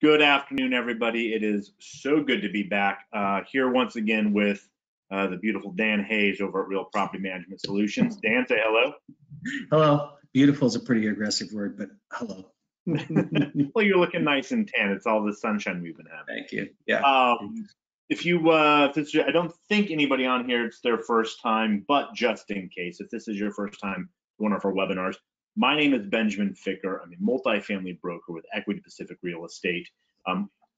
Good afternoon, everybody. It is so good to be back here once again with the beautiful Dan Hayes over at Real Property Management Solutions. Dan, say hello. Hello. Beautiful is a pretty aggressive word, but hello. Well, you're looking nice and tan. It's all the sunshine we've been having. Thank you. Yeah. If you, I don't think anybody on here, it's their first time, but just in case, if this is your first time to one of our webinars, my name is Benjamin Ficker. I'm a multifamily broker with Equity Pacific Real Estate.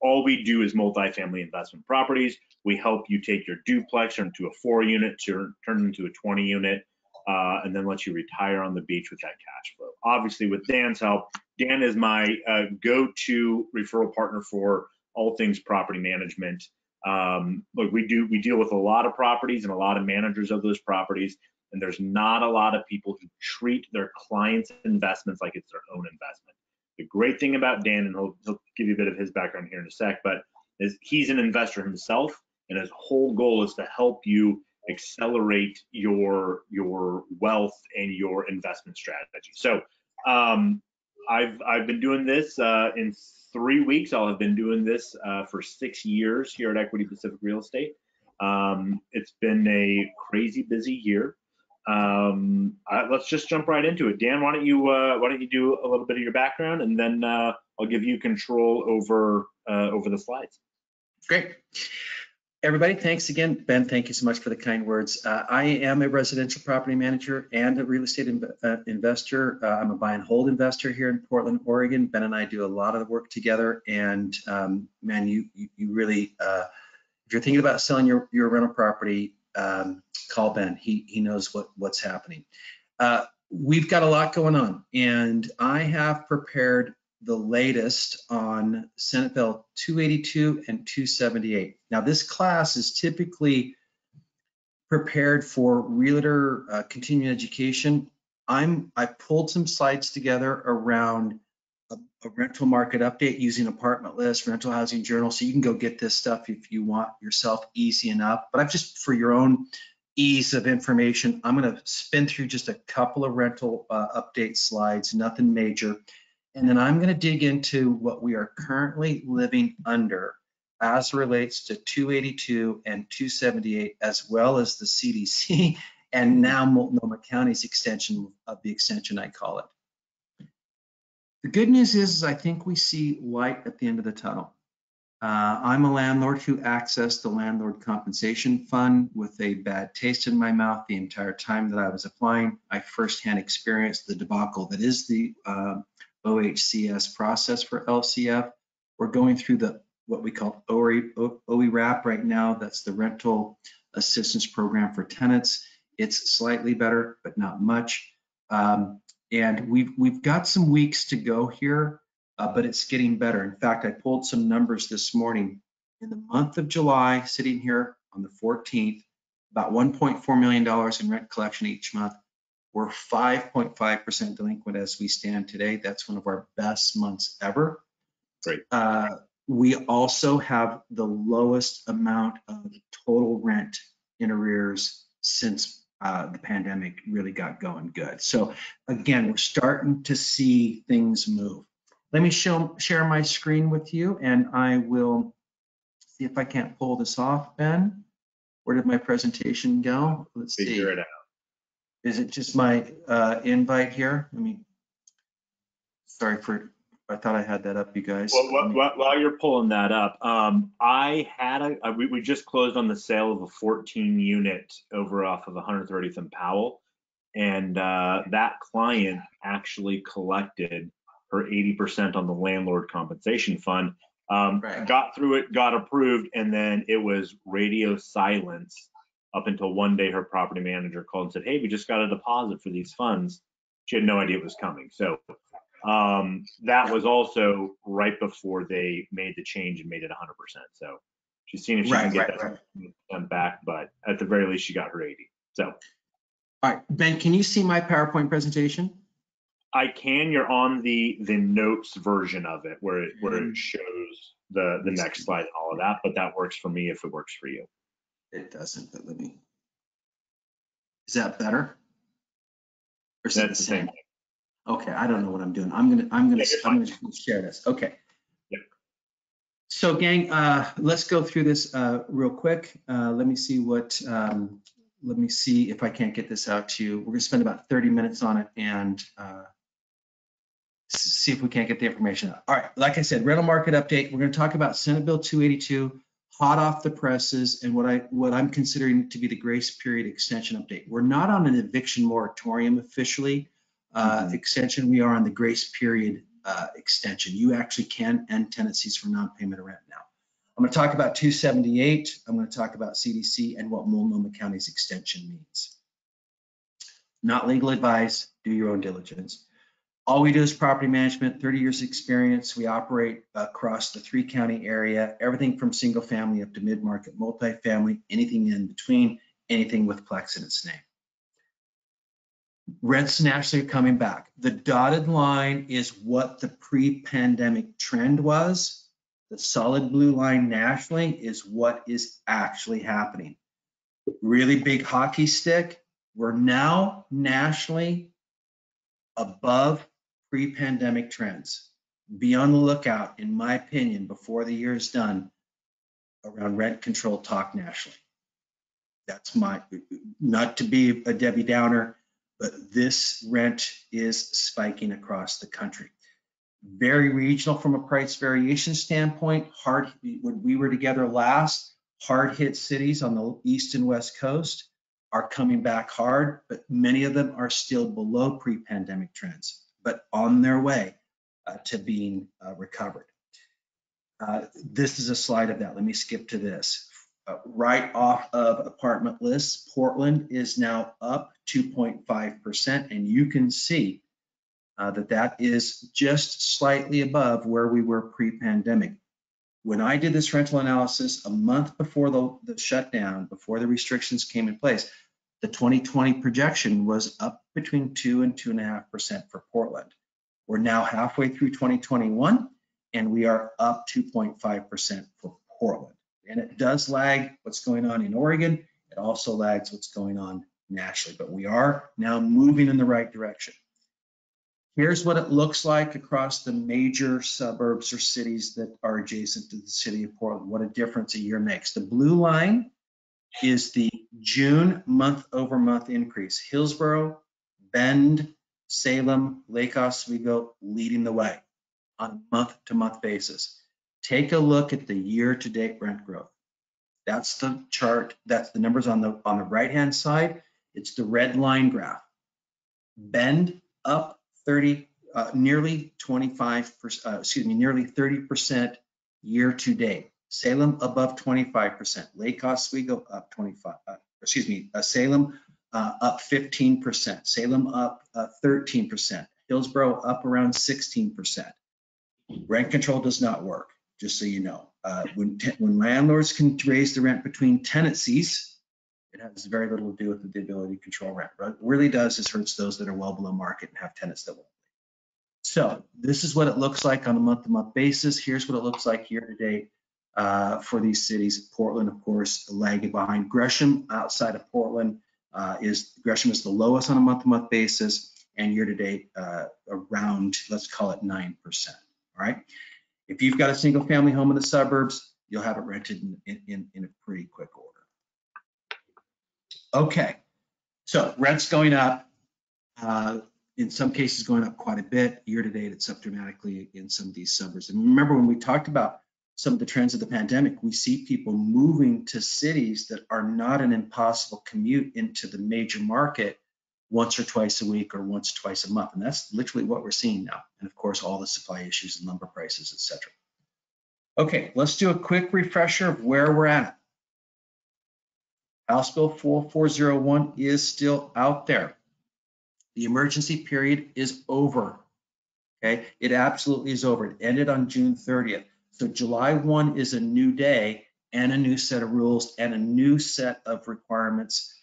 All we do is multifamily investment properties. We help you take your duplex into a 4-unit, turn it into a 20-unit, and then let you retire on the beach with that cash flow. Obviously, with Dan's help, Dan is my go-to referral partner for all things property management. Look, we deal with a lot of properties and a lot of managers of those properties, and there's not a lot of people who treat their clients' investments like it's their own investment. The great thing about Dan, and he'll give you a bit of his background here in a sec, but is he's an investor himself, and his whole goal is to help you accelerate your wealth and your investment strategy. So I've been doing this in 3 weeks. I'll have been doing this for 6 years here at Equity Pacific Real Estate. It's been a crazy busy year. Let's just jump right into it. Dan, why don't you do a little bit of your background, and then I'll give you control over the slides. Great. Everybody, thanks again. Ben, thank you so much for the kind words. I am a residential property manager and a real estate investor. I'm a buy and hold investor here in Portland, Oregon. Ben and I do a lot of the work together, and man, you really, if you're thinking about selling your rental property, call Ben. He knows what's happening. We've got a lot going on, and I have prepared the latest on Senate Bill 282 and 278. Now, this class is typically prepared for realtor continuing education. I pulled some slides together around a rental market update using Apartment List, Rental Housing Journal, so you can go get this stuff if you want yourself easy enough. But I've just, for your own ease of information, I'm going to spin through just a couple of rental update slides, nothing major. And then I'm going to dig into what we are currently living under as relates to 282 and 278, as well as the CDC and now Multnomah County's extension of the extension, I call it. The good news is I think we see light at the end of the tunnel. I'm a landlord who accessed the Landlord Compensation Fund with a bad taste in my mouth the entire time that I was applying. I firsthand experienced the debacle that is the OHCS process for LCF. We're going through what we call OERAP right now. That's the Rental Assistance Program for tenants. It's slightly better, but not much. And we've got some weeks to go here, but it's getting better. In fact, I pulled some numbers this morning. In the month of July, sitting here on the 14th, about $1.4 million in rent collection each month. We're 5.5% delinquent as we stand today. That's one of our best months ever. Great. We also have the lowest amount of total rent in arrears since the pandemic really got going good. So again, we're starting to see things move. Let me share my screen with you, and I will see if I can't pull this off, Ben. Where did my presentation go? Let's see. Figure it out. Is it just my invite here? Sorry I thought I had that up, you guys. Well, while you're pulling that up, we just closed on the sale of a 14-unit over off of 130th and Powell, and that client actually collected her 80% on the Landlord Compensation Fund, Right. got through it, got approved, and then it was radio silence up until one day her property manager called and said, hey, we just got a deposit for these funds. She had no idea it was coming. So that was also right before they made the change and made it 100%. So she's seeing if she can get that back, but at the very least, she got her 80. So. All right, Ben, can you see my PowerPoint presentation? I can. You're on the notes version of it where it shows the next slide and all of that, but that works for me if it works for you. It doesn't, but let me. Is that better? Or is That's it the same thing. Okay, I don't know what I'm doing. I'm gonna share this. Okay. Yeah. So gang, let's go through this real quick. Let me see let me see if I can't get this out to you. We're gonna spend about 30 minutes on it and see if we can't get the information out. All right, like I said, rental market update. We're gonna talk about Senate Bill 282, hot off the presses, and what I'm considering to be the grace period extension update. We're not on an eviction moratorium officially extension. We are on the grace period extension. You actually can end tenancies for non-payment of rent now. I'm going to talk about 278. I'm going to talk about CDC and what Multnomah County's extension means. Not legal advice. Do your own diligence. All we do is property management, 30 years experience. We operate across the 3-county area, everything from single family up to mid-market, multifamily, anything in between, anything with Plex in its name. Rents nationally are coming back. The dotted line is what the pre-pandemic trend was. The solid blue line nationally is what is actually happening. Really big hockey stick. We're now nationally above pre-pandemic trends. Be on the lookout, in my opinion, before the year is done, around rent control talk nationally. That's not to be a Debbie Downer, but this rent is spiking across the country. Very regional from a price variation standpoint. When we were together last, hard hit cities on the East and West Coast are coming back hard, but many of them are still below pre-pandemic trends, but on their way to being recovered. This is a slide of that. Let me skip to this. Right off of apartment lists, Portland is now up 2.5%, and you can see that is just slightly above where we were pre-pandemic. When I did this rental analysis a month before the shutdown, before the restrictions came in place, the 2020 projection was up between 2 and 2.5% for Portland. We're now halfway through 2021, and we are up 2.5% for Portland. And it does lag what's going on in Oregon. It also lags what's going on nationally, but we are now moving in the right direction. Here's what it looks like across the major suburbs or cities that are adjacent to the city of Portland. What a difference a year makes. The blue line is the June month-over-month increase. Hillsborough, Bend, Salem, Lake Oswego leading the way on a month-to-month basis. Take a look at the year-to-date rent growth. That's the chart. That's the numbers on the right-hand side. It's the red line graph. Bend up nearly 25%. Nearly 30% year-to-date. Salem above 25%. Lake Oswego up 25. Salem up 15%. Salem up 13%. Hillsborough up around 16%. Rent control does not work, just so you know. When landlords can raise the rent between tenancies, it has very little to do with the ability to control rent. What it really does is hurts those that are well below market and have tenants that won't. So this is what it looks like on a month-to-month basis. Here's what it looks like year-to-date for these cities. Portland, of course, lagging behind. Gresham, outside of Portland, Gresham is the lowest on a month-to-month basis, and year-to-date around, let's call it 9%. All right. If you've got a single-family home in the suburbs, you'll have it rented in a pretty quick order. Okay, so rent's going up. In some cases, going up quite a bit. Year-to-date, it's up dramatically in some of these suburbs. And remember, when we talked about some of the trends of the pandemic, we see people moving to cities that are not an impossible commute into the major market once or twice a week or once or twice a month. And that's literally what we're seeing now. And of course, all the supply issues and lumber prices, et cetera. Okay, let's do a quick refresher of where we're at. House Bill 4401 is still out there. The emergency period is over. Okay, it absolutely is over. It ended on June 30th. So July 1 is a new day and a new set of rules and a new set of requirements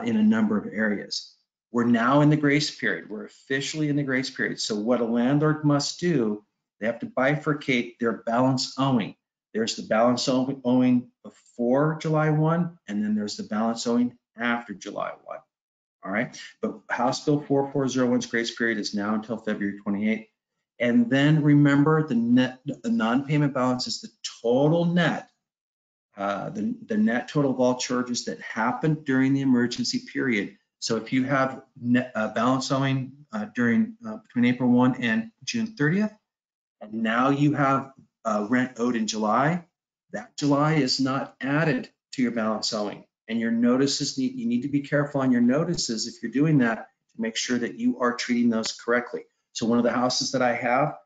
in a number of areas. We're now in the grace period. We're officially in the grace period. So what a landlord must do, they have to bifurcate their balance owing. There's the balance owing before July 1, and then there's the balance owing after July 1. All right, but House Bill 4401's grace period is now until February 28th. And then remember, the non-payment balance is the total net, the net total of all charges that happened during the emergency period. So if you have balance owing between April 1 and June 30th, and now you have rent owed in July, that July is not added to your balance owing. And your notices, you need to be careful on your notices if you're doing that to make sure that you are treating those correctly. So one of the houses that I have,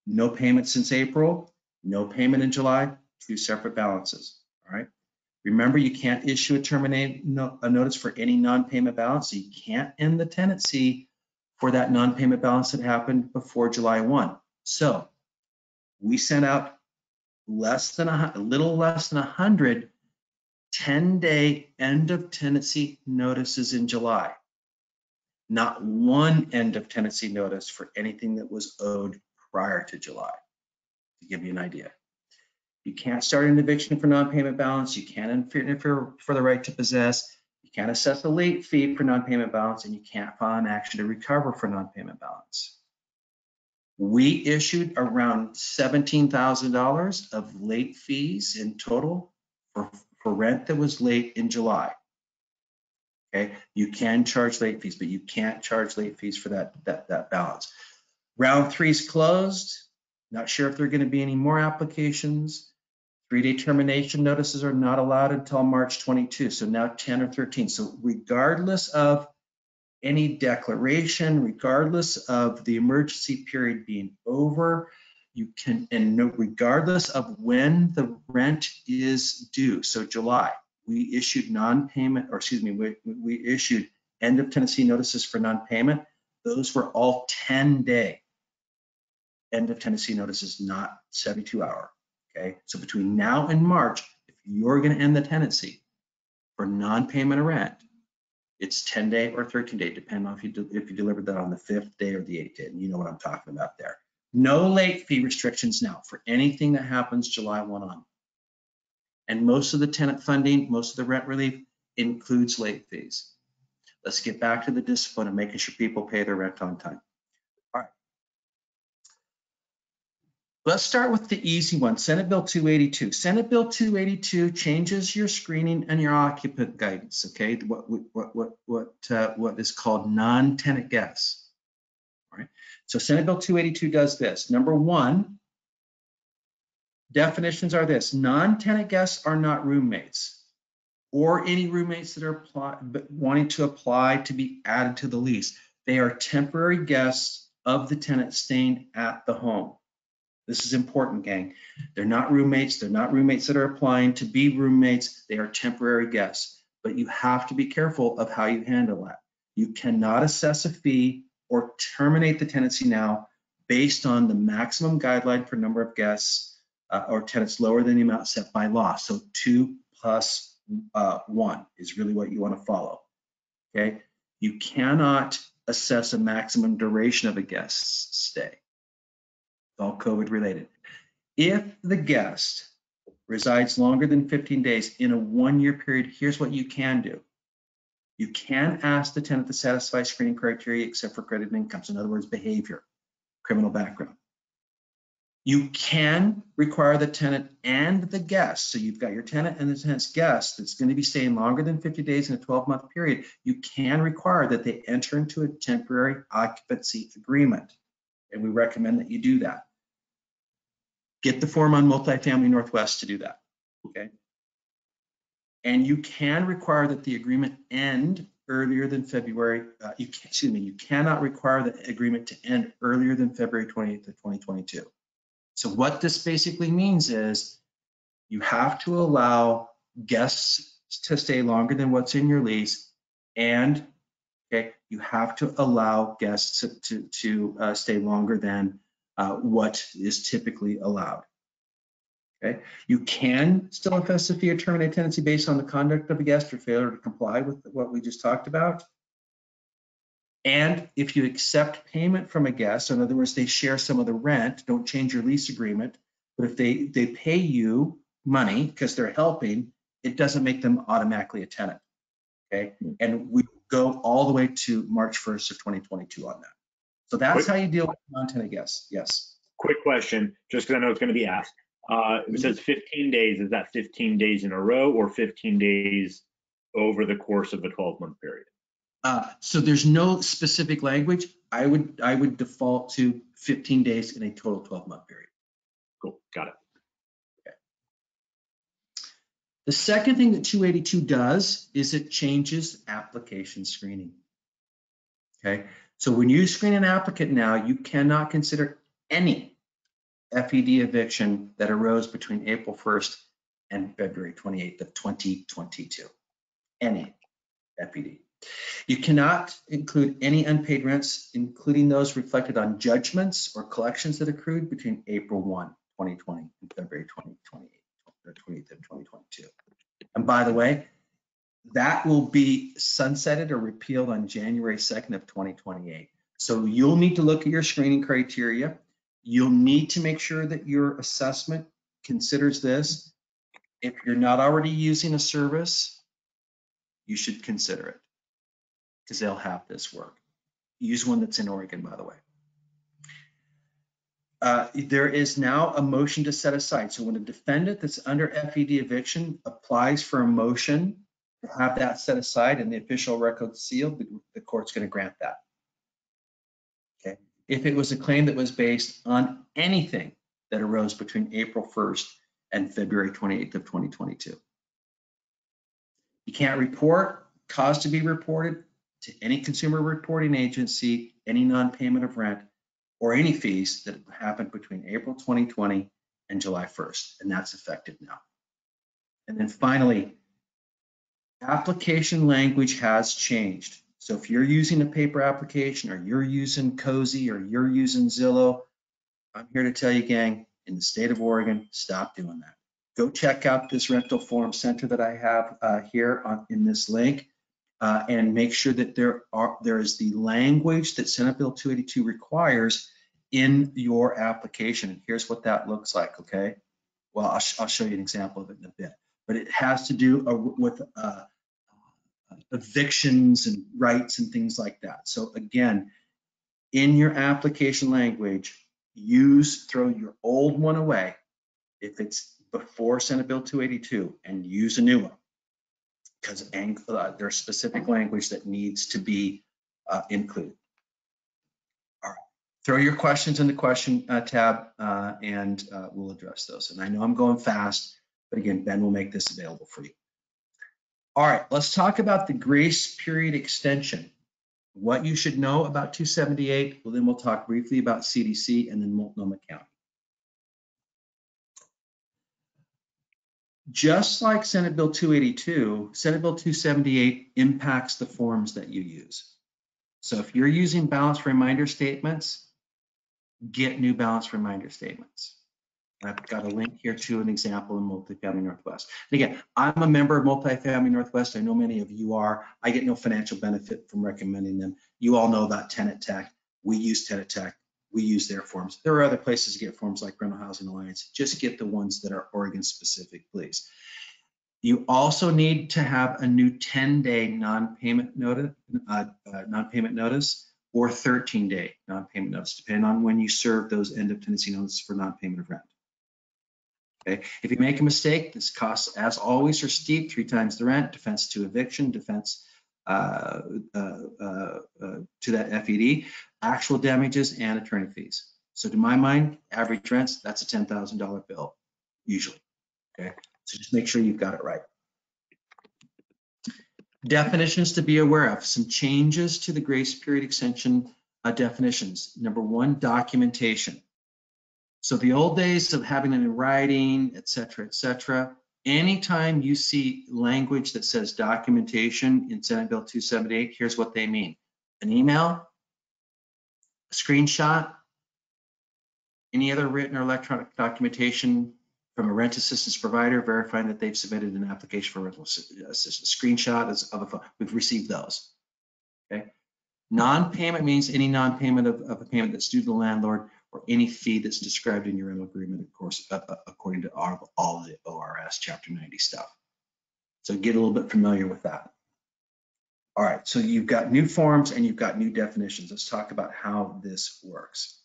no payment since April, no payment in July, 2 separate balances, all right? Remember, you can't issue a notice for any non-payment balance, so you can't end the tenancy for that non-payment balance that happened before July 1. So we sent out a little less than 100 10-day end of tenancy notices in July. Not one end of tenancy notice for anything that was owed prior to July, to give you an idea. You can't start an eviction for non-payment balance. You can't interfere for the right to possess. You can't assess a late fee for non-payment balance, and you can't file an action to recover for non-payment balance. We issued around $17,000 of late fees in total for rent that was late in July. Okay, you can charge late fees, but you can't charge late fees for that balance. Round 3 is closed. Not sure if there are going to be any more applications. 3-day termination notices are not allowed until March 22, so now 10 or 13. So regardless of any declaration, regardless of the emergency period being over, you can, and regardless of when the rent is due, so July, we issued non-payment, or excuse me, we issued end of tenancy notices for non-payment. Those were all 10-day end of tenancy notices, not 72-hour. Okay, so between now and March, if you're going to end the tenancy for non-payment of rent, it's 10-day or 13-day, depending on if you delivered that on the 5th day or the 8th day. And you know what I'm talking about there. No late fee restrictions now for anything that happens July 1 on. And most of the tenant funding, most of the rent relief includes late fees. Let's get back to the discipline of making sure people pay their rent on time. All right. Let's start with the easy one, Senate Bill 282. Senate Bill 282 changes your screening and your occupant guidance, okay? What is called non-tenant guests, all right? So Senate Bill 282 does this. Number 1, definitions are this: non-tenant guests are not roommates or any roommates that are wanting to apply to be added to the lease. They are temporary guests of the tenant staying at the home. This is important, gang. They're not roommates. They're not roommates that are applying to be roommates. They are temporary guests. But you have to be careful of how you handle that. You cannot assess a fee or terminate the tenancy now based on the maximum guideline for number of guests or tenants lower than the amount set by law. So 2 plus 1 is really what you want to follow. Okay. You cannot assess a maximum duration of a guest's stay. It's all COVID related. If the guest resides longer than 15 days in a 1-year period, here's what you can do. You can ask the tenant to satisfy screening criteria except for credit and incomes. In other words, behavior, criminal background. You can require the tenant and the guest. So you've got your tenant and the tenant's guest that's going to be staying longer than 50 days in a 12-month period. You can require that they enter into a temporary occupancy agreement. And we recommend that you do that. Get the form on Multifamily Northwest to do that, okay? And you can require that the agreement end earlier than February. You cannot require the agreement to end earlier than February 28th of 2022. So what this basically means is you have to allow guests to stay longer than what's in your lease, and okay, you have to allow guests to stay longer than what is typically allowed. Okay, you can still assess a fee or terminate tenancy based on the conduct of a guest or failure to comply with what we just talked about. And if you accept payment from a guest, so in other words, they share some of the rent, don't change your lease agreement, but if they pay you money because they're helping, it doesn't make them automatically a tenant. Okay, and we go all the way to March 1st of 2022 on that. So that's how you deal with non-tenant guests. Yes. Quick question, just because I know it's going to be asked. It says 15 days. Is that 15 days in a row or 15 days over the course of a 12-month period? So there's no specific language. I would default to 15 days in a total 12-month period. Cool, got it. Okay. The second thing that 282 does is it changes application screening. Okay, so when you screen an applicant now, you cannot consider any FED eviction that arose between April 1st and February 28th of 2022. Any FED. You cannot include any unpaid rents, including those reflected on judgments or collections that accrued between April 1, 2020 and February 2028 or 20th of 2022. And by the way, that will be sunsetted or repealed on January 2nd of 2028. So you'll need to look at your screening criteria. You'll need to make sure that your assessment considers this. If you're not already using a service, you should consider it because they'll have this work. Use one that's in Oregon, by the way. There is now a motion to set aside. So when a defendant that's under FED eviction applies for a motion to have that set aside and the official record sealed, the court's going to grant that. Okay. If it was a claim that was based on anything that arose between April 1st and February 28th of 2022. You can't report cause to be reported to any consumer reporting agency, any non-payment of rent, or any fees that happened between April 2020 and July 1st, and that's effective now. And then finally, application language has changed. So if you're using a paper application or you're using Cozy or you're using Zillow, I'm here to tell you, gang, in the state of Oregon, stop doing that. Go check out this rental forum center that I have here in this link and make sure that there is the language that Senate Bill 282 requires in your application. And here's what that looks like, okay? Well, I'll show you an example of it in a bit, but it has to do with evictions and rights and things like that. So again, in your application language, throw your old one away if it's before Senate Bill 282 and use a new one because there's specific language that needs to be included. All right, throw your questions in the question tab and we'll address those. And I know I'm going fast, but again, Ben will make this available for you. All right, let's talk about the grace period extension. What you should know about 278, well, then we'll talk briefly about CDC and then Multnomah County. Just like Senate Bill 282, Senate Bill 278 impacts the forms that you use. So if you're using balance reminder statements, get new balance reminder statements. I've got a link here to an example in Multifamily Northwest. And again, I'm a member of Multifamily Northwest. I know many of you are. I get no financial benefit from recommending them. You all know about Tenant Tech. We use Tenant Tech. We use their forms. There are other places to get forms like Rental Housing Alliance. Just get the ones that are Oregon specific, please. You also need to have a new 10-day non-payment notice or 13-day non-payment notice, depending on when you serve those end of tenancy notices for non-payment of rent. Okay. If you make a mistake, this costs, as always, are steep: 3 times the rent, defense to eviction, defense to that FED, actual damages, and attorney fees. So to my mind, average rents, that's a $10,000 bill, usually. Okay. So just make sure you've got it right. Definitions to be aware of. Some changes to the grace period extension definitions. Number 1, documentation. So the old days of having it in writing, et cetera, anytime you see language that says documentation in Senate Bill 278, here's what they mean. An email, a screenshot, any other written or electronic documentation from a rent assistance provider verifying that they've submitted an application for rental assistance. Screenshot is of a phone. We've received those. Okay. Non-payment means any non-payment of a payment that's due to the landlord or any fee that's described in your rental agreement, of course, according to all of the ORS Chapter 90 stuff. So get a little bit familiar with that. All right, so you've got new forms and you've got new definitions. Let's talk about how this works.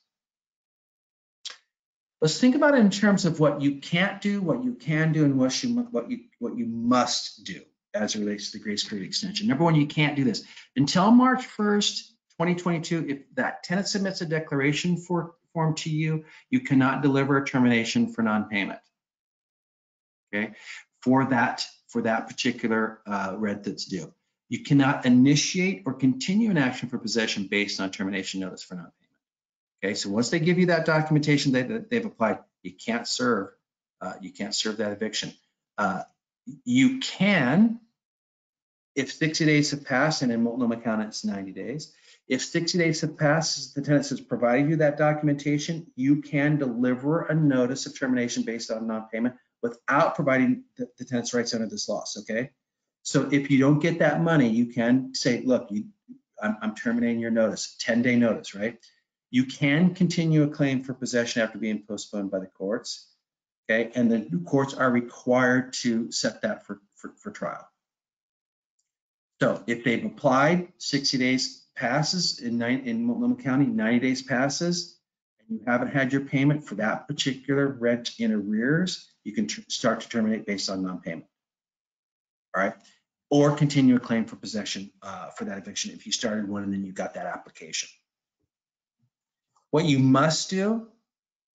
Let's think about it in terms of what you can't do, what you can do, and what you must do as it relates to the grace period extension. Number one, you can't do this. Until March 1st, 2022, if that tenant submits a declaration form to you, you cannot deliver a termination for non-payment. Okay, for that particular rent that's due. You cannot initiate or continue an action for possession based on termination notice for non-payment. Okay, so once they give you that documentation that they've applied, you can't serve that eviction. You can, if 60 days have passed, and in Multnomah County it's 90 days. If 60 days have passed, the tenant has provided you that documentation, you can deliver a notice of termination based on non-payment without providing the tenant's rights under this loss, okay? So if you don't get that money, you can say, look, I'm terminating your notice, 10-day notice, right? You can continue a claim for possession after being postponed by the courts, okay? And the courts are required to set that for trial. So if they've applied, 60 days passes in Multnomah County, 90 days passes, and you haven't had your payment for that particular rent in arrears, you can start to terminate based on non-payment, all right? Or continue a claim for possession for that eviction if you started one and then you got that application. What you must do,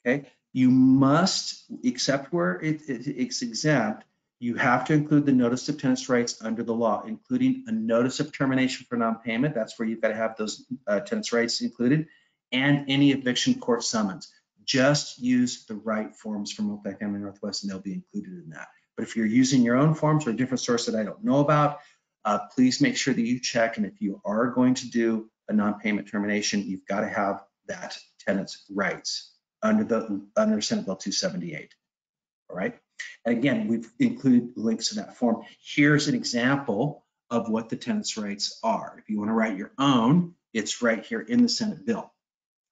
okay, you must, except where it's exempt, you have to include the notice of tenant's rights under the law, including a notice of termination for non-payment. That's where you've got to have those tenant's rights included, and any eviction court summons. Just use the right forms from Multifamily Northwest and they'll be included in that. But if you're using your own forms or a different source that I don't know about, please make sure that you check. And if you are going to do a non-payment termination, you've got to have that tenant's rights under Senate Bill 278. All right. And again, we've included links to that form. Here's an example of what the tenant's rights are. If you want to write your own, it's right here in the Senate bill.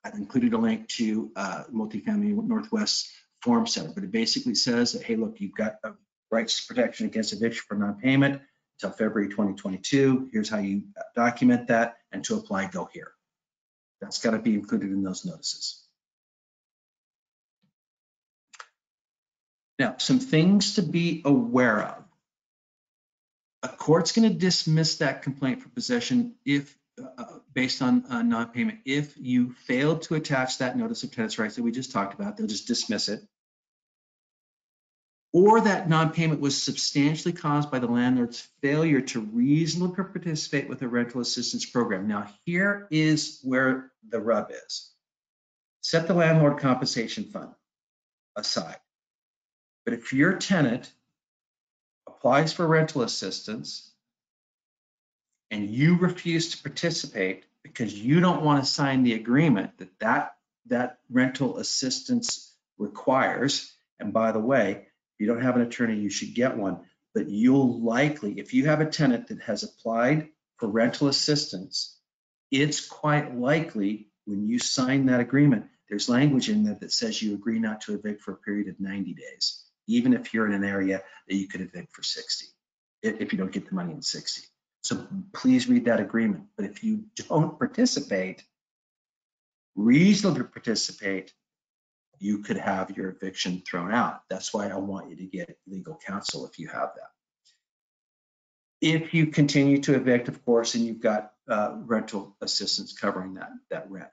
I've included a link to Multifamily Northwest form setter, but it basically says that, hey, look, you've got a rights protection against eviction for non-payment until February 2022. Here's how you document that, and to apply, go here. That's got to be included in those notices. Now, some things to be aware of. A court's going to dismiss that complaint for possession if, based on non-payment, if you fail to attach that notice of tenant's rights that we just talked about. They'll just dismiss it. Or that non-payment was substantially caused by the landlord's failure to reasonably participate with a rental assistance program. Now, here is where the rub is. Set the landlord compensation fund aside. But if your tenant applies for rental assistance and you refuse to participate because you don't want to sign the agreement that rental assistance requires, and by the way, if you don't have an attorney, you should get one, but you'll likely, if you have a tenant that has applied for rental assistance, it's quite likely when you sign that agreement, there's language in there that says you agree not to evict for a period of 90 days, even if you're in an area that you could evict for 60, if you don't get the money in 60. So please read that agreement. But if you don't participate, reasonably participate, you could have your eviction thrown out. That's why I want you to get legal counsel if you have that. If you continue to evict, of course, and you've got rental assistance covering that rent,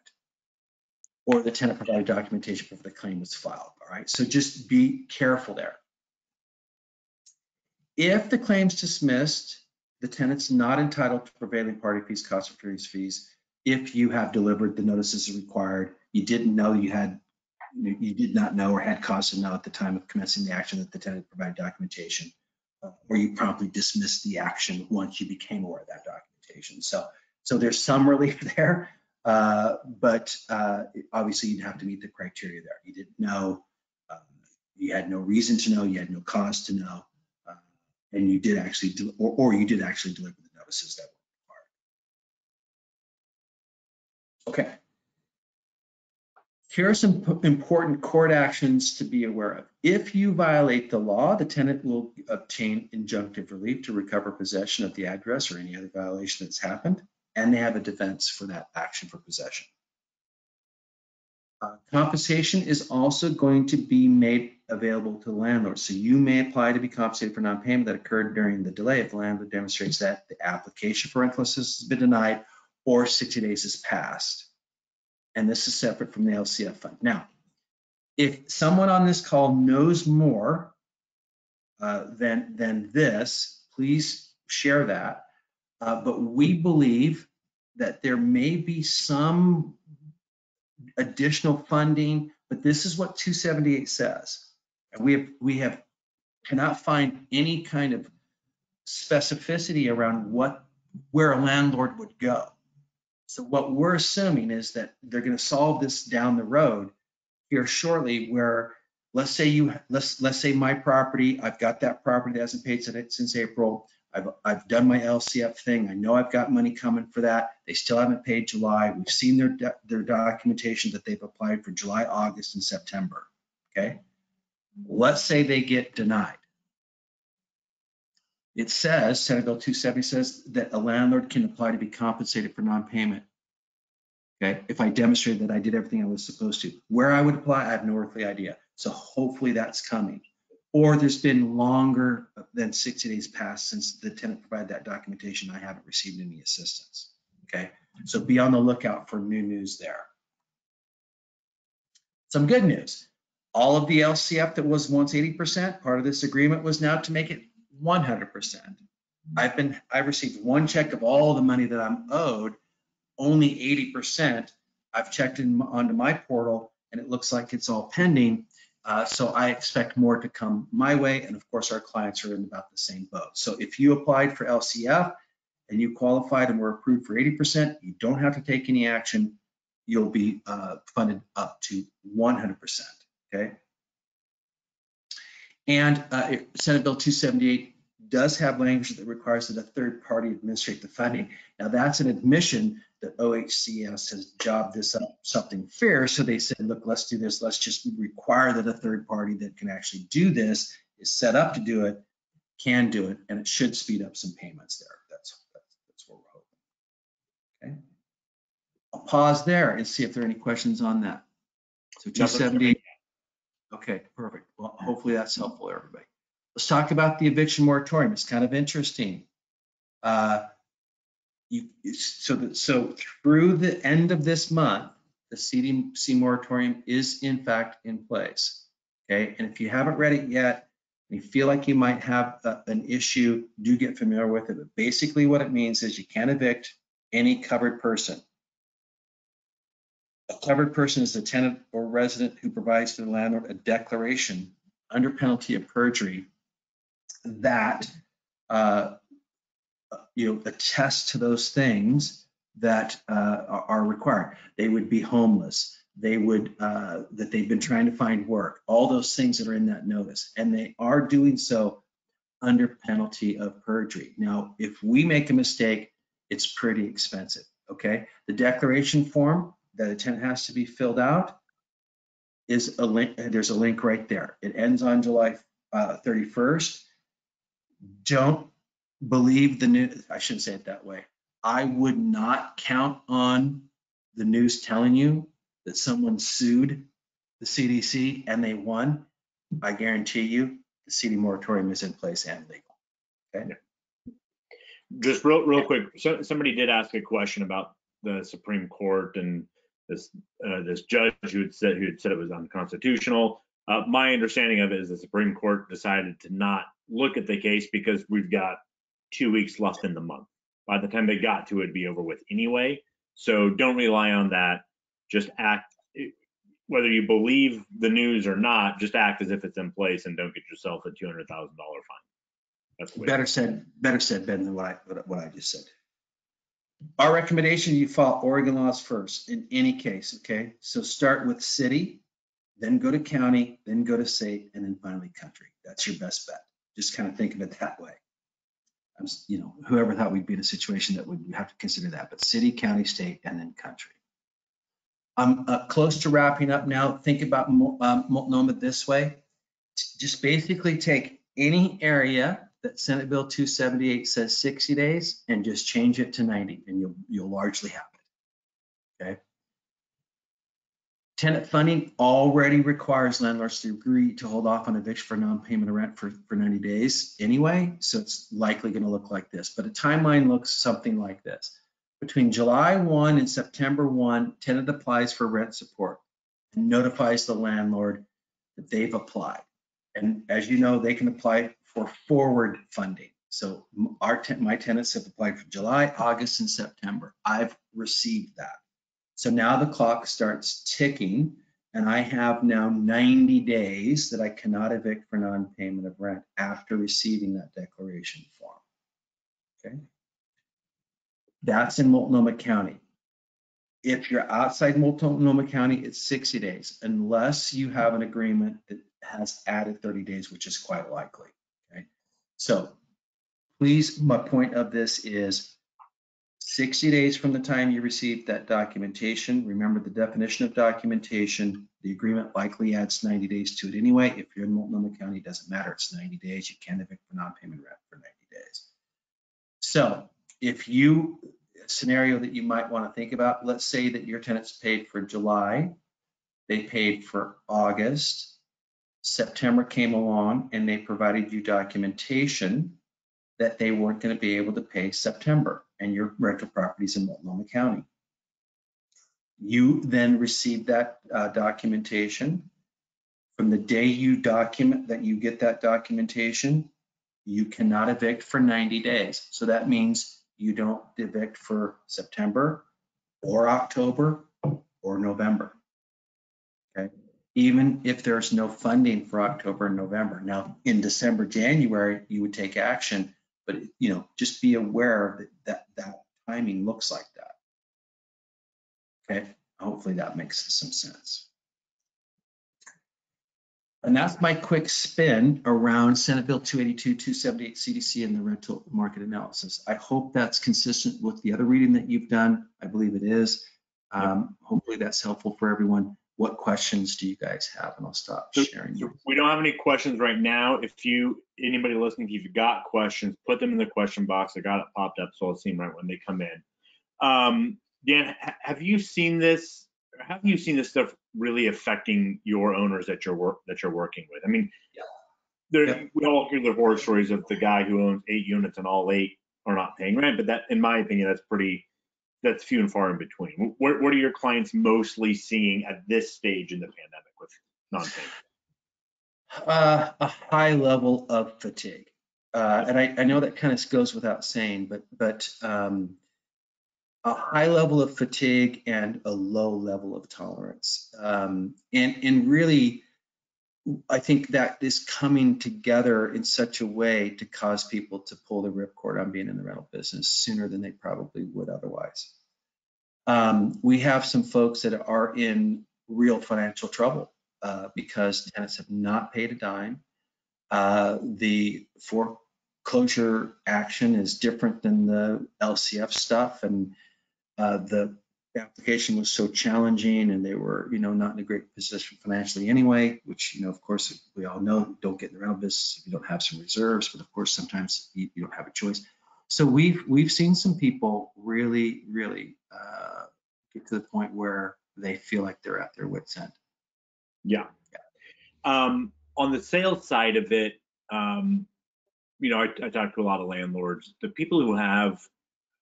or the tenant provided documentation before the claim was filed, all right? So just be careful there. If the claim's dismissed, the tenant's not entitled to prevailing party fees, costs, or attorney's fees. If you have delivered the notices required, you didn't know you did not know or had cause to know at the time of commencing the action that the tenant provided documentation, or you promptly dismissed the action once you became aware of that documentation. So there's some relief there, but obviously you'd have to meet the criteria there. You didn't know, you had no reason to know, you had no cause to know, and you did actually, or you did actually deliver the notices that were required. Okay. Here are some important court actions to be aware of. If you violate the law, the tenant will obtain injunctive relief to recover possession of the address or any other violation that's happened, and they have a defense for that action for possession. Compensation is also going to be made available to the landlord. So you may apply to be compensated for non-payment that occurred during the delay if the landlord demonstrates that the application for rental assistance has been denied or 60 days has passed. And this is separate from the LCF fund. Now, if someone on this call knows more than this, please share that. But we believe that there may be some additional funding, but this is what 278 says. And we cannot find any kind of specificity around where a landlord would go. So what we're assuming is that they're going to solve this down the road here shortly, where let's say my property, I've got that property that hasn't paid since April. I've done my LCF thing. I know I've got money coming for that. They still haven't paid July. We've seen their documentation that they've applied for July, August, and September. Okay. Let's say they get denied. It says, Senate Bill 270 says that a landlord can apply to be compensated for non-payment. Okay, if I demonstrated that I did everything I was supposed to. Where I would apply, I have no earthly idea. So hopefully that's coming. Or there's been longer than 60 days passed since the tenant provided that documentation. I haven't received any assistance. Okay, so be on the lookout for new news there. Some good news. All of the LCF that was once 80%, part of this agreement was now to make it 100%. I've received one check of all the money that I'm owed, only 80%. I've checked onto my portal and it looks like it's all pending. So I expect more to come my way. And of course, our clients are in about the same boat. So if you applied for LCF and you qualified and were approved for 80%, you don't have to take any action. You'll be funded up to 100%, okay? And Senate Bill 278 does have language that requires that a third party administrate the funding. Now that's an admission that OHCS has jobbed this up something fair. So they said, look, let's do this. Let's just require that a third party that can actually do this, is set up to do it, can do it, and it should speed up some payments there. That's what we're hoping. Okay. I'll pause there and see if there are any questions on that. So 278. Okay, perfect. Well, hopefully that's helpful, everybody. Let's talk about the eviction moratorium. It's kind of interesting. So through the end of this month, the CDC moratorium is in fact in place. Okay, and if you haven't read it yet, and you feel like you might have an issue, do get familiar with it. But basically what it means is you can't evict any covered person. A covered person is a tenant or resident who provides to the landlord a declaration under penalty of perjury that attest to those things that are required. They would be homeless. They would that they've been trying to find work. All those things that are in that notice, and they are doing so under penalty of perjury. Now, if we make a mistake, it's pretty expensive. Okay, the declaration form that a tenant has to be filled out is a link. There's a link right there. It ends on July 31st. Don't believe the news. I shouldn't say it that way. I would not count on the news telling you that someone sued the CDC and they won. I guarantee you the CD moratorium is in place and legal. Okay. Just real quick. So somebody did ask a question about the Supreme Court and this judge who had said it was unconstitutional. My understanding of it is the Supreme Court decided to not look at the case because we've got 2 weeks left in the month. By the time they got to it, it'd be over with anyway. So don't rely on that. Just act, whether you believe the news or not, just act as if it's in place and don't get yourself a $200,000 fine. That's better said, Ben, than what I just said. Our recommendation, you follow Oregon laws first in any case, okay? So start with city, then go to county, then go to state, and then finally country. That's your best bet. Just kind of think of it that way. Whoever thought we'd be in a situation that would have to consider that, but city, county, state, and then country. I'm close to wrapping up now. Think about Multnomah this way. Just basically take any area that Senate Bill 278 says 60 days and just change it to 90, and you'll largely have it. Okay. Tenant funding already requires landlords to agree to hold off on eviction for non-payment of rent for 90 days anyway, so it's likely going to look like this. But a timeline looks something like this. Between July 1 and September 1, tenant applies for rent support and notifies the landlord that they've applied. And as you know, they can apply for forward funding. So my tenants have applied for July, August, and September. I've received that. So now the clock starts ticking, and I have now 90 days that I cannot evict for non-payment of rent after receiving that declaration form. Okay. That's in Multnomah County. If you're outside Multnomah County, it's 60 days, unless you have an agreement that has added 30 days, which is quite likely. Okay. So please, my point of this is 60 days from the time you receive that documentation. Remember the definition of documentation. The agreement likely adds 90 days to it anyway. If you're in Multnomah County, it doesn't matter. It's 90 days. You can't evict for non-payment rent for 90 days. So if you, a scenario that you might want to think about, let's say that your tenants paid for July, they paid for August, September came along and they provided you documentation that they weren't going to be able to pay September, and your rental properties in Multnomah County. You then receive that documentation. From the day you document that you get that documentation, you cannot evict for 90 days. So that means you don't evict for September or October or November. Okay. Even if there's no funding for October and November. Now in December, January, you would take action. But just be aware that timing looks like that. Okay, hopefully that makes some sense. And that's my quick spin around Senate Bill 282, 278 CDC and the rental market analysis. I hope that's consistent with the other reading that you've done. I believe it is. Hopefully that's helpful for everyone. What questions do you guys have? And I'll stop sharing. So we don't have any questions right now. If anybody listening, if you've got questions, put them in the question box. I got it popped up, so I'll see them right when they come in. Dan, have you seen this? Have you seen this stuff really affecting your owners that you're working with? I mean, we all hear the horror stories of the guy who owns 8 units and all 8 are not paying rent, but that, in my opinion, that's few and far in between. What are your clients mostly seeing at this stage in the pandemic with non-payment? A high level of fatigue. And I know that kind of goes without saying, but a high level of fatigue and a low level of tolerance. And really, I think that is coming together in such a way to cause people to pull the ripcord on being in the rental business sooner than they probably would otherwise. We have some folks that are in real financial trouble because tenants have not paid a dime. The foreclosure action is different than the LCF stuff, and the application was so challenging, and they were, not in a great position financially anyway, which, of course, we all know, don't get in the rental business if you don't have some reserves, but of course, sometimes you don't have a choice. So we've seen some people really, really get to the point where they feel like they're at their wit's end. Yeah. On the sales side of it, I talk to a lot of landlords. The people who have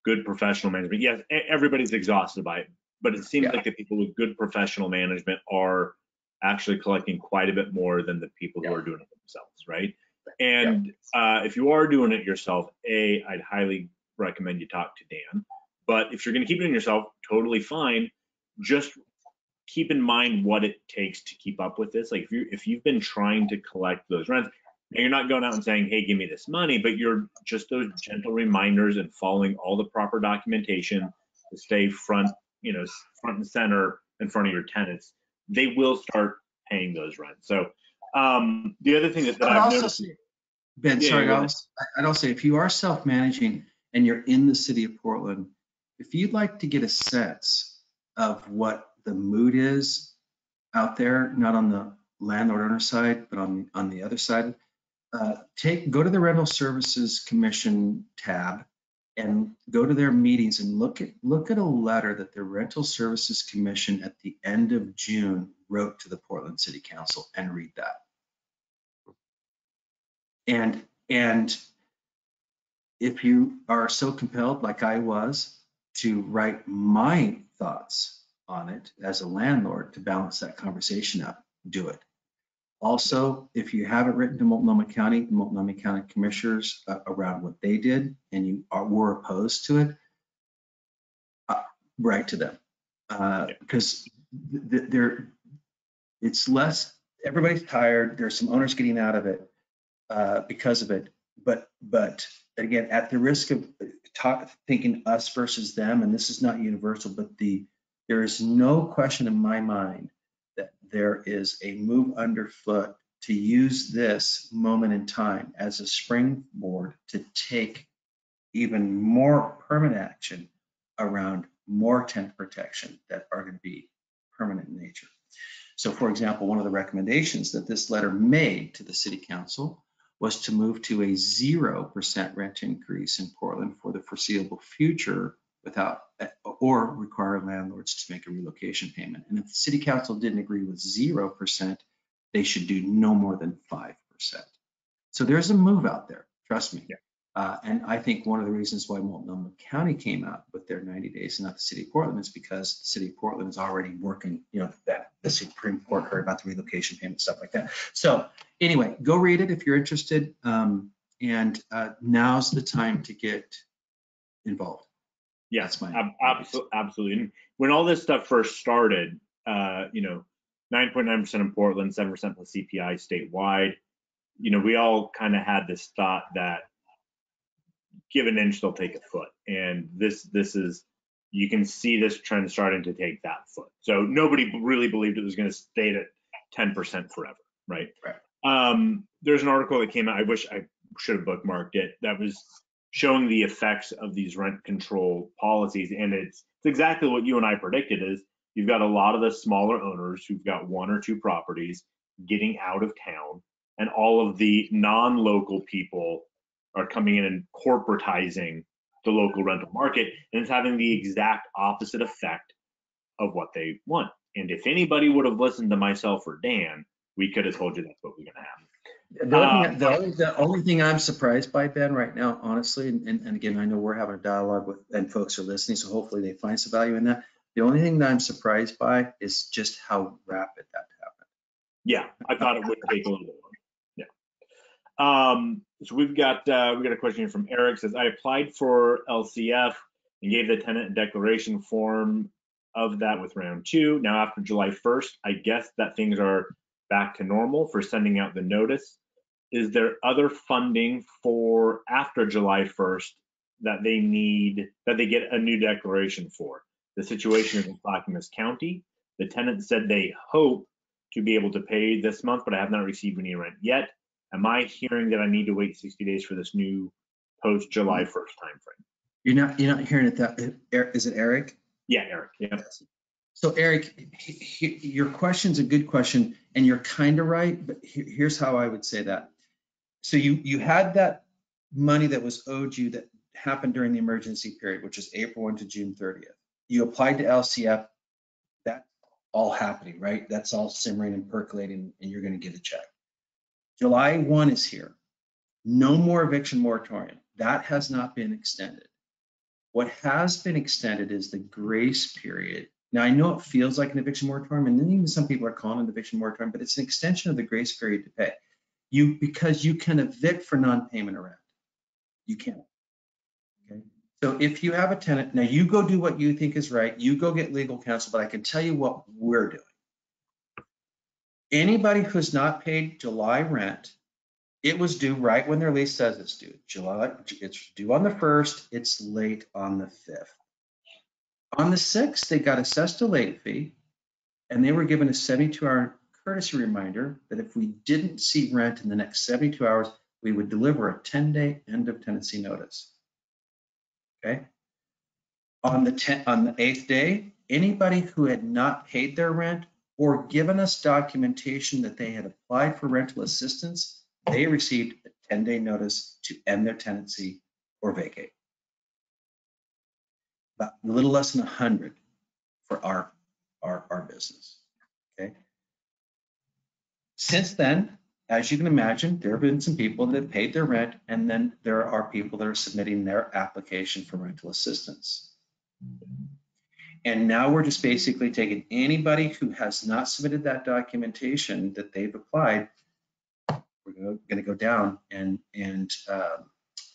good professional management, yes, everybody's exhausted by it, but it seems like the people with good professional management are actually collecting quite a bit more than the people who are doing it themselves, right? And if you are doing it yourself, I'd highly recommend you talk to Dan. But if you're going to keep it in yourself, totally fine. Just keep in mind what it takes to keep up with this. Like if you've been trying to collect those rents, now you're not going out and saying, hey, give me this money, but you're just those gentle reminders and following all the proper documentation to stay front and center in front of your tenants. They will start paying those rents. So the other thing that I've noticed. Ben, sorry, I'd also say if you are self-managing and you're in the city of Portland, if you'd like to get a sense of what the mood is out there, not on the landlord owner side, but on the other side. Go to the Rental Services Commission tab and go to their meetings and look at a letter that the Rental Services Commission at the end of June wrote to the Portland City Council, and read that. And if you are so compelled, like I was, to write my thoughts on it as a landlord to balance that conversation up, do it. Also, if you haven't written to Multnomah County, the Multnomah County Commissioners around what they did, and you were opposed to it, write to them, because it's less. Everybody's tired. There's some owners getting out of it because of it, but again, at the risk of thinking us versus them, and this is not universal, but there is no question in my mind that there is a move underfoot to use this moment in time as a springboard to take even more permanent action around more tenant protection that are going to be permanent in nature. So, for example, one of the recommendations that this letter made to the City Council was to move to a 0% rent increase in Portland for the foreseeable future without, or require landlords to make a relocation payment. And if the City Council didn't agree with 0%, they should do no more than 5%. So there's a move out there, trust me. Yeah. And I think one of the reasons why Multnomah County came out with their 90 days and not the City of Portland is because the City of Portland is already working, that the Supreme Court heard about the relocation payment, stuff like that. So anyway, go read it if you're interested. And now's the time to get involved. Yes, absolutely. And when all this stuff first started, 9.9% in Portland, 7% plus CPI statewide, we all kind of had this thought that give an inch, they'll take a foot. And this is, you can see this trend starting to take that foot. So nobody really believed it was going to stay at 10% forever, right? There's an article that came out, I wish I should have bookmarked it, that was showing the effects of these rent control policies. And it's exactly what you and I predicted is you've got a lot of the smaller owners who've got 1 or 2 properties getting out of town, and all of the non-local people are coming in and corporatizing the local rental market, and it's having the exact opposite effect of what they want. And if anybody would have listened to myself or Dan, we could have told you that's what we're going to have. The only thing I'm surprised by, Ben, right now, honestly, and again, I know we're having a dialogue with, and folks are listening, so hopefully they find some value in that. The only thing that I'm surprised by is just how rapid that happened. Yeah, I thought it would take a little bit longer. Yeah. So we got a question here from Eric. Says, I applied for LCF and gave the tenant declaration form of that with round 2. Now after July 1st, I guess that things are back to normal for sending out the notice. Is there other funding for after July 1st that they need, that they get a new declaration for? The situation is in Clackamas County. The tenant said they hope to be able to pay this month, but I have not received any rent yet. Am I hearing that I need to wait 60 days for this new post July 1st timeframe? You're not hearing it that, is it Eric? Yeah, Eric. Yeah. So Eric, your question's a good question, and you're kind of right, but here's how I would say that. So you had that money that was owed you that happened during the emergency period, which is April 1 to June 30th. You applied to LCF, that's all happening, right? That's all simmering and percolating, and you're going to get a check. July 1 is here. No more eviction moratorium. That has not been extended. What has been extended is the grace period. Now, I know it feels like an eviction moratorium, and then even some people are calling it an eviction moratorium, but it's an extension of the grace period to pay. Because you can evict for non-payment of rent. You can. Okay. So if you have a tenant, now you go do what you think is right, you go get legal counsel, but I can tell you what we're doing. Anybody who's not paid July rent, it was due right when their lease says it's due. It's due on the 1st, it's late on the 5th. On the 6th, they got assessed a late fee, and they were given a 72-hour courtesy reminder that if we didn't see rent in the next 72 hours, we would deliver a 10-day end of tenancy notice. Okay. On the 8th day, anybody who had not paid their rent or given us documentation that they had applied for rental assistance, they received a 10-day notice to end their tenancy or vacate. About a little less than 100 for our business, okay? Since then, as you can imagine, there have been some people that have paid their rent, and then there are people that are submitting their application for rental assistance. And now we're just basically taking anybody who has not submitted that documentation that they've applied, we're going to go down and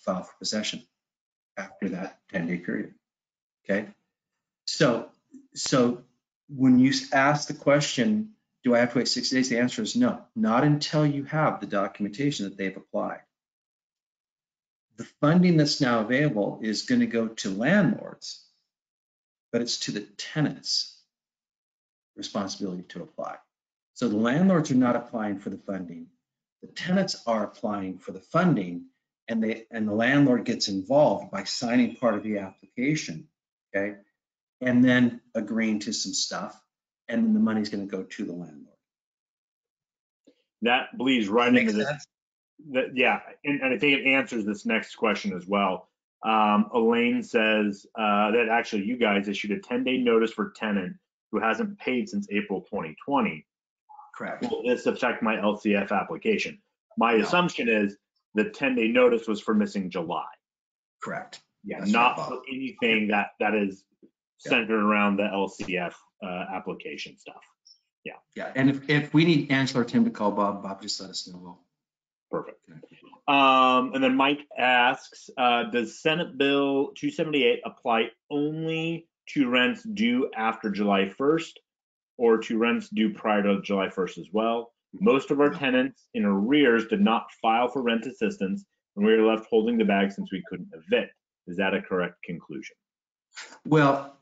file for possession after that 10-day period, okay? So when you ask the question, do I have to wait 60 days? The answer is no, not until you have the documentation that they've applied. The funding that's now available is going to go to landlords, but it's to the tenants' responsibility to apply. So the landlords are not applying for the funding. The tenants are applying for the funding, and the landlord gets involved by signing part of the application, okay? And then agreeing to some stuff, and then the money's going to go to the landlord. That bleeds right into this. Sense? Yeah, and I think it answers this next question as well. Elaine says that actually you guys issued a 10-day notice for tenant who hasn't paid since April 2020. Correct. Will this affect my LCF application? My assumption is the 10-day notice was for missing July. Correct. Yeah, That's not right, for anything that is centered around the LCF application stuff. Yeah. Yeah, and if we need Angela or Tim to call Bob just let us know. Perfect. And then Mike asks, does Senate Bill 278 apply only to rents due after July 1st or to rents due prior to July 1st as well? Most of our tenants in arrears did not file for rent assistance, and we were left holding the bag since we couldn't evict. Is that a correct conclusion? Well,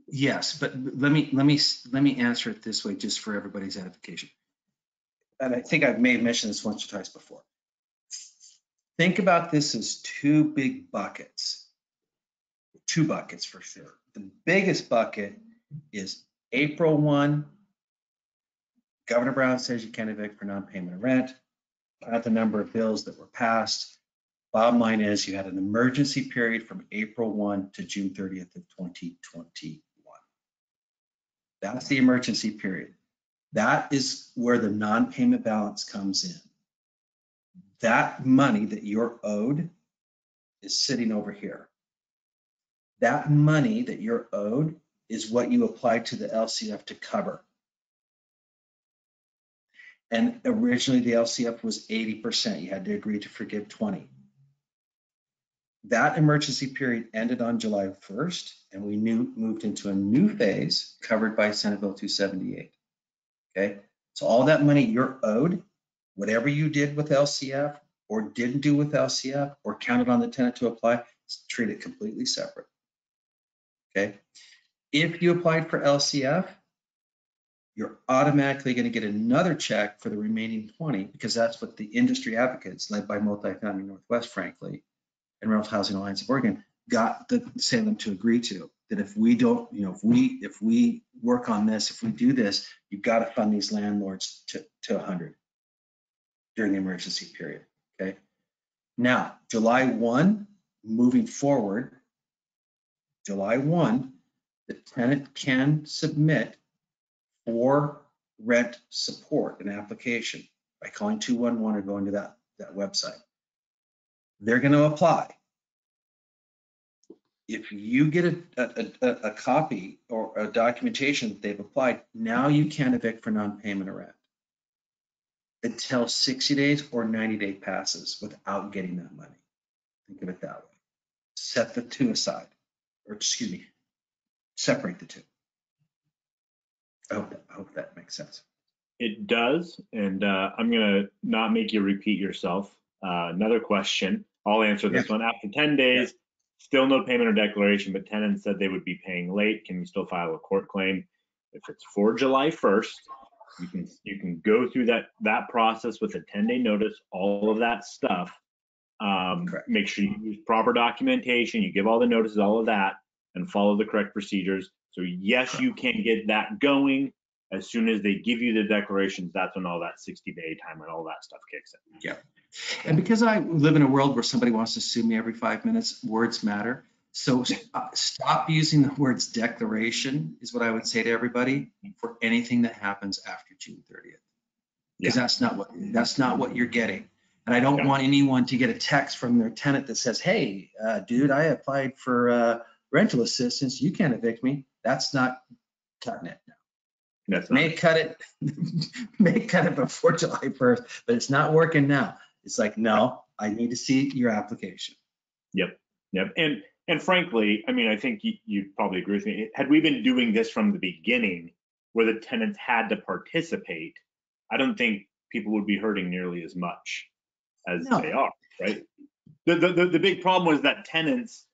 yes, but let me answer it this way, just for everybody's edification. And I think I may have mentioned this once or twice before. Think about this as two big buckets. Two buckets for sure. The biggest bucket is April 1. Governor Brown says you can't evict for non-payment of rent. Not the number of bills that were passed. Bottom line is you had an emergency period from April 1 to June 30th of 2021. That's the emergency period. That is where the non-payment balance comes in. That money that you're owed is sitting over here. That money that you're owed is what you applied to the LCF to cover. And originally the LCF was 80%. You had to agree to forgive 20. That emergency period ended on July 1st, and we moved into a new phase covered by Senate Bill 278. Okay, so all that money you're owed, whatever you did with LCF or didn't do with LCF or counted on the tenant to apply, treat it completely separate. Okay, if you applied for LCF, you're automatically going to get another check for the remaining 20, because that's what the industry advocates, led by Multifamily Northwest, frankly, and Rental Housing Alliance of Oregon, got the Salem to agree to. That if we don't, if we work on this, if we do this, you've got to fund these landlords to 100 during the emergency period. Okay. Now, July 1, moving forward, July 1, the tenant can submit for rent support, an application, by calling 211 or going to that website. They're going to apply. If you get a copy or a documentation that they've applied, now you can't evict for non-payment of rent until 60 days or 90-day passes without getting that money. Think of it that way. Set the two aside, or excuse me, separate the two. I hope that makes sense. It does, and I'm going to not make you repeat yourself. Another question. I'll answer this one. After 10 days, still no payment or declaration, but tenants said they would be paying late. Can you still file a court claim? If it's for July 1st, you can go through that process with a 10-day notice, all of that stuff. Make sure you use proper documentation, you give all the notices, all of that, and follow the correct procedures. So yes, you can get that going. As soon as they give you the declarations, that's when all that 60-day time and all that stuff kicks in. Yeah. And because I live in a world where somebody wants to sue me every 5 minutes, words matter. So stop using the words declaration is what I would say to everybody for anything that happens after June 30th. Because that's not what you're getting. And I don't want anyone to get a text from their tenant that says, hey, dude, I applied for rental assistance. You can't evict me. That's not cutting it. May cut it before July 1st, but it's not working now. It's like, no, I need to see your application. Yep. And frankly, I mean, I think you'd probably agree with me. Had we been doing this from the beginning, where the tenants had to participate, I don't think people would be hurting nearly as much as they are, right? The big problem was that tenants,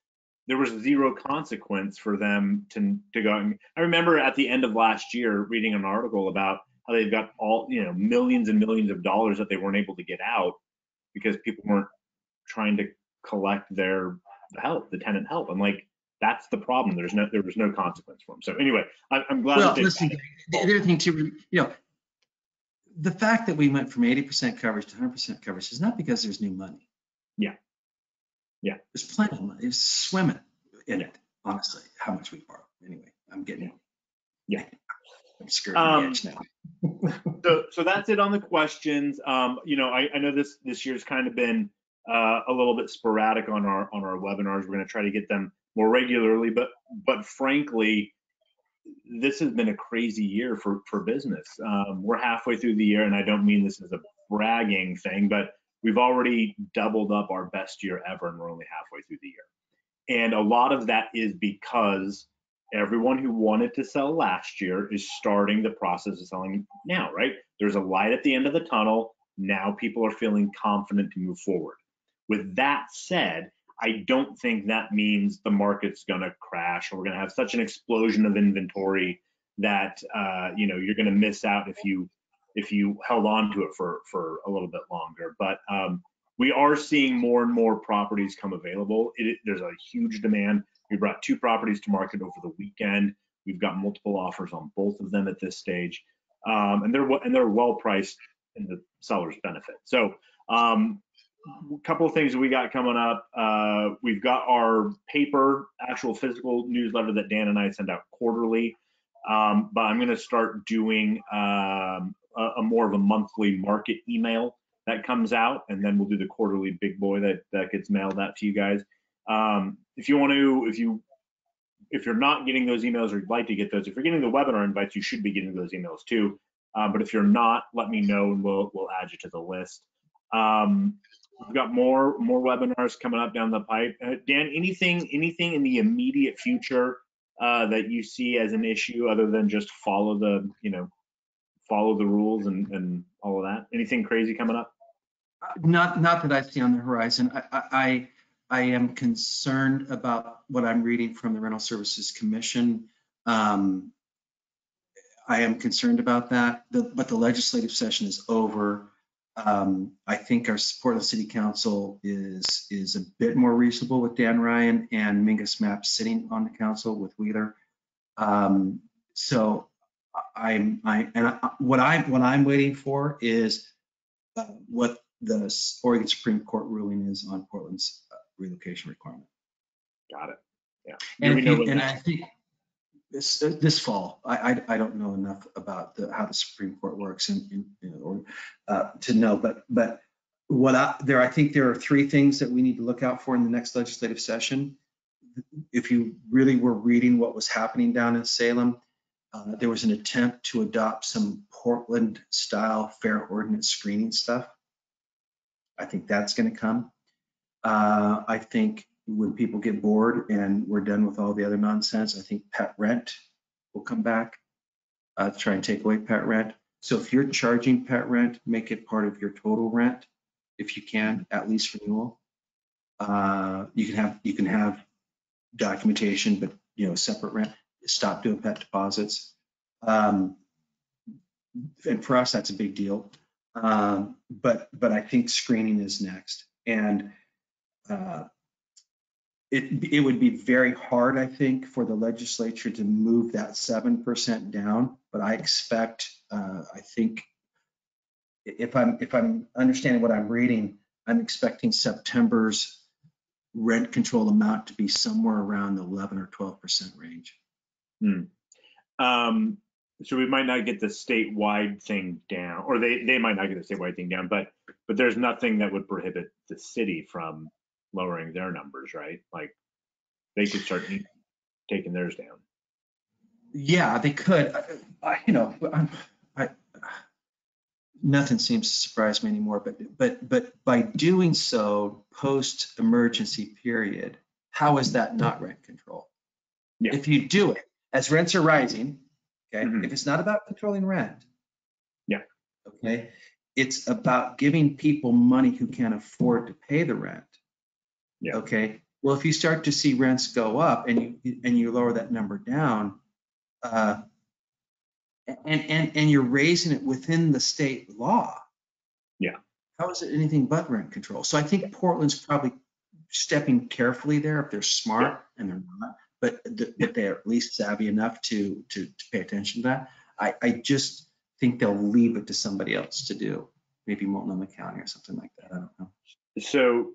there was zero consequence for them to go. I remember at the end of last year reading an article about how they've got all, millions and millions of dollars that they weren't able to get out because people weren't trying to collect their help, the tenant help. I'm like, that's the problem. There was no consequence for them. So anyway, I'm glad. Well, listen, the other thing too, the fact that we went from 80% coverage to 100% coverage is not because there's new money. Yeah. There's plenty of money. There's swimming in it, honestly, how much we borrow. Anyway, I'm getting I'm scared of the edge now. So that's it on the questions. I know this year's kind of been a little bit sporadic on our webinars. We're going to try to get them more regularly, but frankly, this has been a crazy year for business. We're halfway through the year, and I don't mean this as a bragging thing, but we've already doubled up our best year ever, and we're only halfway through the year. And a lot of that is because everyone who wanted to sell last year is starting the process of selling now, right? There's a light at the end of the tunnel. Now people are feeling confident to move forward. With that said, I don't think that means the market's going to crash or we're going to have such an explosion of inventory that you're going to miss out if you held on to it for a little bit longer. But we are seeing more and more properties come available. There's a huge demand. We brought 2 properties to market over the weekend. We've got multiple offers on both of them at this stage, and they're well priced in the seller's benefit. So a couple of things that we got coming up. We've got our paper, actual physical newsletter that Dan and I send out quarterly, but I'm going to start doing a more of a monthly market email that comes out, and then we'll do the quarterly big boy that gets mailed out to you guys. If you're not getting those emails or you'd like to get those, if you're getting the webinar invites, you should be getting those emails too. But if you're not, let me know and we'll add you to the list. We've got more webinars coming up down the pipe. Dan, anything in the immediate future that you see as an issue other than just follow the rules and all of that? Anything crazy coming up? Not that I see on the horizon. I am concerned about what I'm reading from the Rental Services Commission. I am concerned about that, but the legislative session is over. I think our Portland City Council is a bit more reasonable with Dan Ryan and Mingus Mapp sitting on the council with Wheeler. So what I'm waiting for is what the Oregon Supreme Court ruling is on Portland's relocation requirement. Got it. Yeah. And I think this fall, I don't know enough about how the Supreme Court works to know, but I think there are 3 things that we need to look out for in the next legislative session. If you really were reading what was happening down in Salem, there was an attempt to adopt some Portland style fair ordinance screening stuff. I think that's going to come. I think when people get bored and we're done with all the other nonsense, I think pet rent will come back to try and take away pet rent. So if you're charging pet rent, make it part of your total rent, if you can, at least renewal. You can have documentation, but separate rent. Stop doing pet deposits. And for us, that's a big deal. But I think screening is next. And it would be very hard, I think, for the legislature to move that 7% down. But I expect, I think, if I'm understanding what I'm reading, I'm expecting September's rent control amount to be somewhere around the 11 or 12% range. So we might not get the statewide thing down, or they might not get the statewide thing down, but there's nothing that would prohibit the city from lowering their numbers, right? Like they could start taking theirs down. Yeah, they could. Nothing seems to surprise me anymore. But by doing so post-emergency period, how is that not rent control? Yeah. If you do it as rents are rising, okay. Mhm. If it's not about controlling rent, Yeah. okay, it's about giving people money who can't afford to pay the rent. Yeah. Okay. Well, if you start to see rents go up and you lower that number down, and you're raising it within the state law. Yeah. How is it anything but rent control? So I think Portland's probably stepping carefully there if they're smart, and they're not, but they're at least savvy enough to pay attention to that. I just think they'll leave it to somebody else to do, maybe Multnomah County or something like that. I don't know. So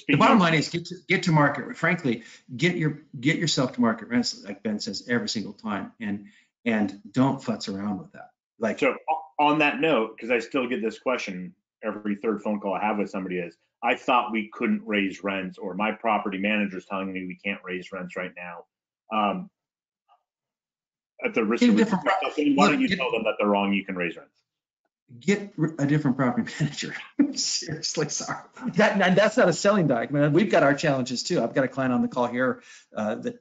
the bottom line is get to market. Frankly, get yourself to market rents, like Ben says every single time, and don't futz around with that. Like, so on that note, because I still get this question every third phone call I have with somebody is, I thought we couldn't raise rents, or my property manager is telling me we can't raise rents right now. At the risk of why don't you tell them that they're wrong? You can raise rents. Get a different property manager. Seriously, sorry. That's not a selling document. We've got our challenges too. I've got a client on the call here that,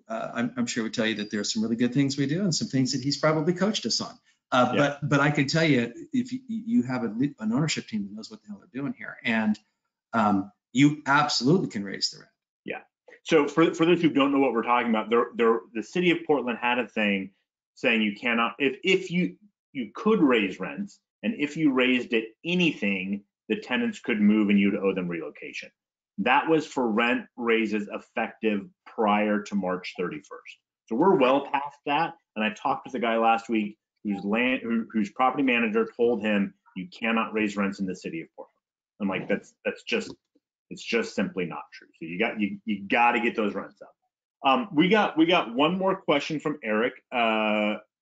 I'm sure would tell you that there's some really good things we do and some things that he's probably coached us on. But I can tell you, if you have an ownership team that knows what the hell they're doing here, and you absolutely can raise the rent. Yeah. So for those who don't know what we're talking about, the city of Portland had a thing saying you cannot, if you could raise rents, and if you raised it anything, the tenants could move and you'd owe them relocation. That was for rent raises effective prior to March 31st. So we're well past that. And I talked with a guy last week whose property manager told him you cannot raise rents in the city of Portland. I'm like, it's just simply not true. So you got to get those rents up. We got one more question from Eric.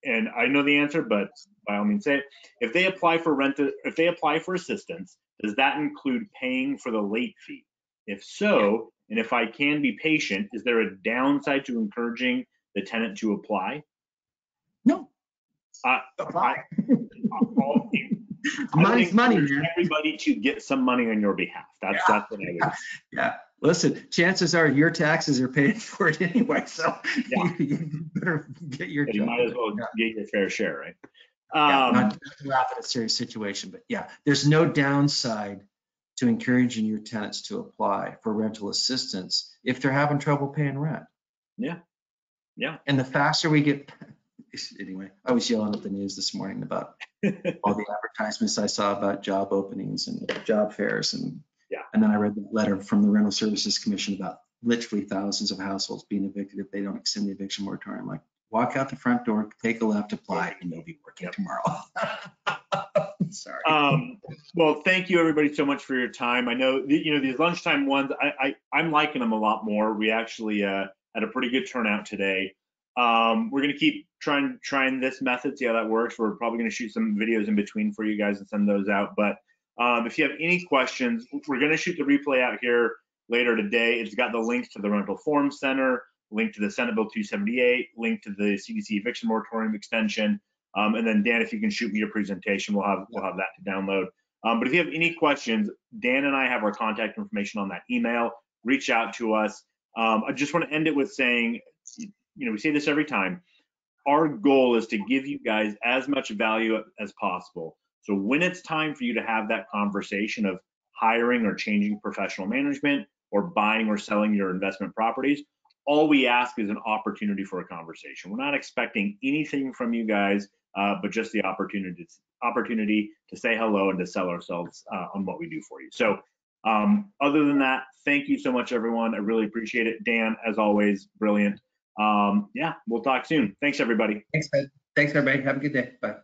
And I know the answer, but by all means say it. If they apply for assistance, does that include paying for the late fee? If so, and if I can be patient, is there a downside to encouraging the tenant to apply? No. Apply. Money's money, man. Everybody to get some money on your behalf. That's what I would. Yeah. Listen, chances are your taxes are paying for it anyway, so you better get your. You might as well get your fair share, right? Not to laugh at a serious situation, but yeah, there's no downside to encouraging your tenants to apply for rental assistance if they're having trouble paying rent. Yeah. And the faster we get, anyway, I was yelling at the news this morning about all the advertisements I saw about job openings and job fairs, and then I read the letter from the Rental Services Commission about literally thousands of households being evicted if they don't extend the eviction moratorium. Like, walk out the front door, take a left, apply, and you'll be working tomorrow. Sorry. Well, thank you everybody so much for your time. I know these lunchtime ones, I'm liking them a lot more. We actually had a pretty good turnout today. We're going to keep trying this method, see how that works. We're probably going to shoot some videos in between for you guys and send those out. But if you have any questions, we're going to shoot the replay out here later today. It's got the links to the Rental Forum Center, link to the Senate Bill 278, link to the CDC eviction moratorium extension. And then Dan, if you can shoot me your presentation, we'll have that to download. But if you have any questions, Dan and I have our contact information on that email. Reach out to us. I just want to end it with saying, we say this every time. Our goal is to give you guys as much value as possible. So when it's time for you to have that conversation of hiring or changing professional management or buying or selling your investment properties, all we ask is an opportunity for a conversation. We're not expecting anything from you guys, but just the opportunity to say hello and to sell ourselves on what we do for you. So Other than that, thank you so much, everyone. I really appreciate it. Dan, as always, brilliant. Yeah, we'll talk soon. Thanks, everybody. Thanks, Ben. Thanks, everybody. Have a good day. Bye.